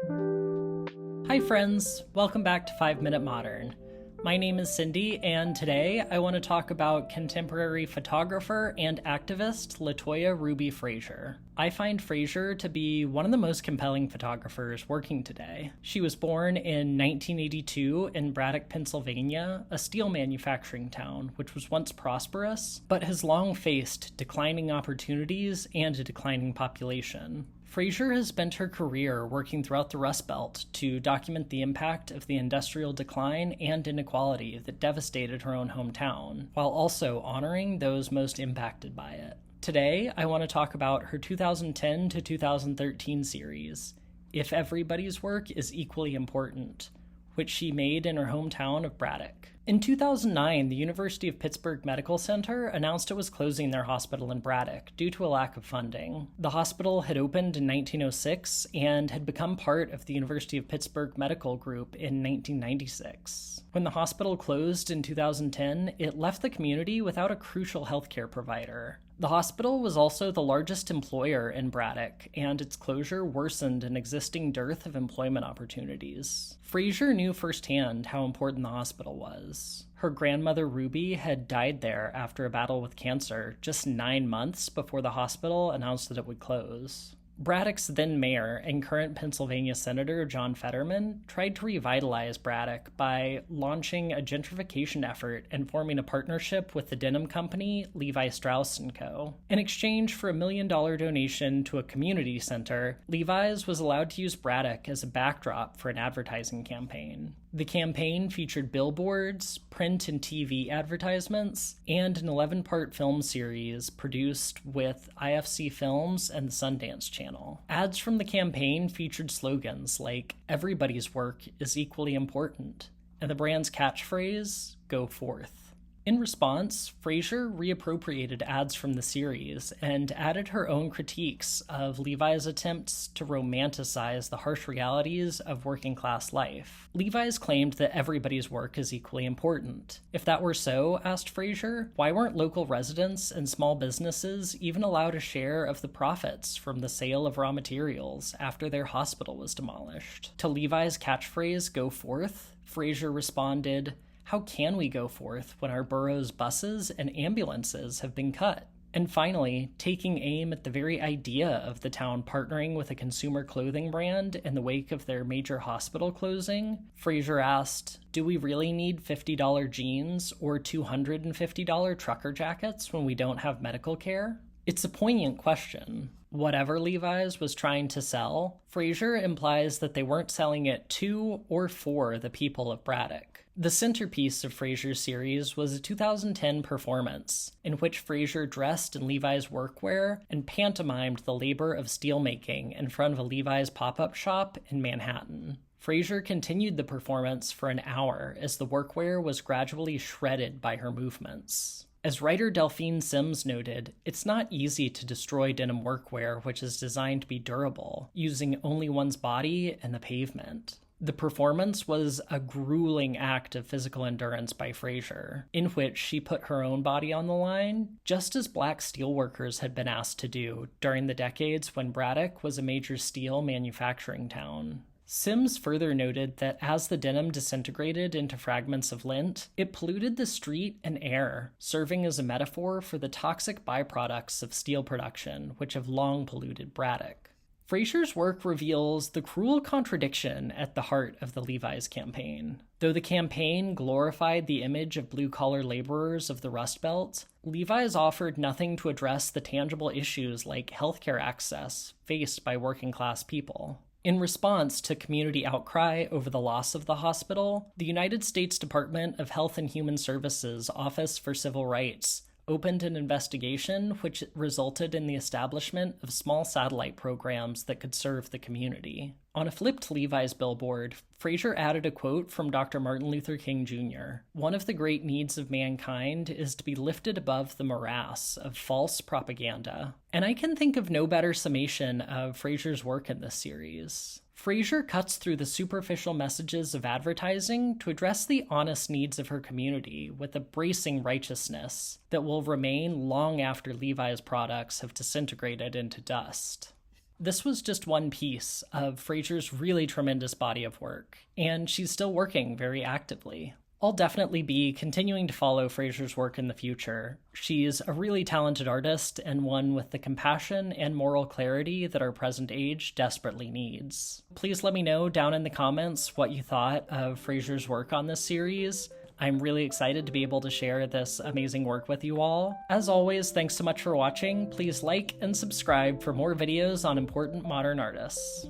Hi friends, welcome back to 5 Minute Modern. My name is Cindy, and today I want to talk about contemporary photographer and activist LaToya Ruby Frazier. I find Frazier to be one of the most compelling photographers working today. She was born in 1982 in Braddock, Pennsylvania, a steel manufacturing town which was once prosperous, but has long faced declining opportunities and a declining population. Frazier has spent her career working throughout the Rust Belt to document the impact of the industrial decline and inequality that devastated her own hometown, while also honoring those most impacted by it. Today, I want to talk about her 2010 to 2013 series, If Everybody's Work is Equally Important, which she made in her hometown of Braddock. In 2009, the University of Pittsburgh Medical Center announced it was closing their hospital in Braddock due to a lack of funding. The hospital had opened in 1906 and had become part of the University of Pittsburgh Medical Group in 1996. When the hospital closed in 2010, it left the community without a crucial healthcare provider. The hospital was also the largest employer in Braddock, and its closure worsened an existing dearth of employment opportunities. Frazier knew firsthand how important the hospital was. Her grandmother Ruby had died there after a battle with cancer just 9 months before the hospital announced that it would close. Braddock's then mayor and current Pennsylvania Senator John Fetterman tried to revitalize Braddock by launching a gentrification effort and forming a partnership with the denim company Levi Strauss Co. In exchange for a $1 million donation to a community center, Levi's was allowed to use Braddock as a backdrop for an advertising campaign. The campaign featured billboards, print and TV advertisements, and an 11-part film series produced with IFC Films and the Sundance Channel. Ads from the campaign featured slogans like, "Everybody's work is equally important," and the brand's catchphrase, "Go forth." In response, Frazier reappropriated ads from the series and added her own critiques of Levi's attempts to romanticize the harsh realities of working-class life. Levi's claimed that everybody's work is equally important. If that were so, asked Frazier, why weren't local residents and small businesses even allowed a share of the profits from the sale of raw materials after their hospital was demolished? To Levi's catchphrase, "Go forth," Frazier responded, "How can we go forth when our borough's buses and ambulances have been cut?" And finally, taking aim at the very idea of the town partnering with a consumer clothing brand in the wake of their major hospital closing, Frazier asked, "Do we really need $50 jeans or $250 trucker jackets when we don't have medical care?" It's a poignant question. Whatever Levi's was trying to sell, Frazier implies that they weren't selling it to or for the people of Braddock. The centerpiece of Frazier's series was a 2010 performance, in which Frazier dressed in Levi's workwear and pantomimed the labor of steelmaking in front of a Levi's pop-up shop in Manhattan. Frazier continued the performance for an hour as the workwear was gradually shredded by her movements. As writer Delphine Sims noted, it's not easy to destroy denim workwear which is designed to be durable, using only one's body and the pavement. The performance was a grueling act of physical endurance by Frazier, in which she put her own body on the line, just as black steelworkers had been asked to do during the decades when Braddock was a major steel manufacturing town. Sims further noted that as the denim disintegrated into fragments of lint, it polluted the street and air, serving as a metaphor for the toxic byproducts of steel production, which have long polluted Braddock. Frazier's work reveals the cruel contradiction at the heart of the Levi's campaign. Though the campaign glorified the image of blue-collar laborers of the Rust Belt, Levi's offered nothing to address the tangible issues like healthcare access faced by working-class people. In response to community outcry over the loss of the hospital, the United States Department of Health and Human Services Office for Civil Rights opened an investigation which resulted in the establishment of small satellite programs that could serve the community. On a flipped Levi's billboard, Frazier added a quote from Dr. Martin Luther King Jr. "One of the great needs of mankind is to be lifted above the morass of false propaganda." And I can think of no better summation of Frazier's work in this series. Frazier cuts through the superficial messages of advertising to address the honest needs of her community with a bracing righteousness that will remain long after Levi's products have disintegrated into dust. This was just one piece of Frazier's really tremendous body of work, and she's still working very actively. I'll definitely be continuing to follow Frazier's work in the future. She's a really talented artist and one with the compassion and moral clarity that our present age desperately needs. Please let me know down in the comments what you thought of Frazier's work on this series. I'm really excited to be able to share this amazing work with you all. As always, thanks so much for watching. Please like and subscribe for more videos on important modern artists.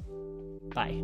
Bye.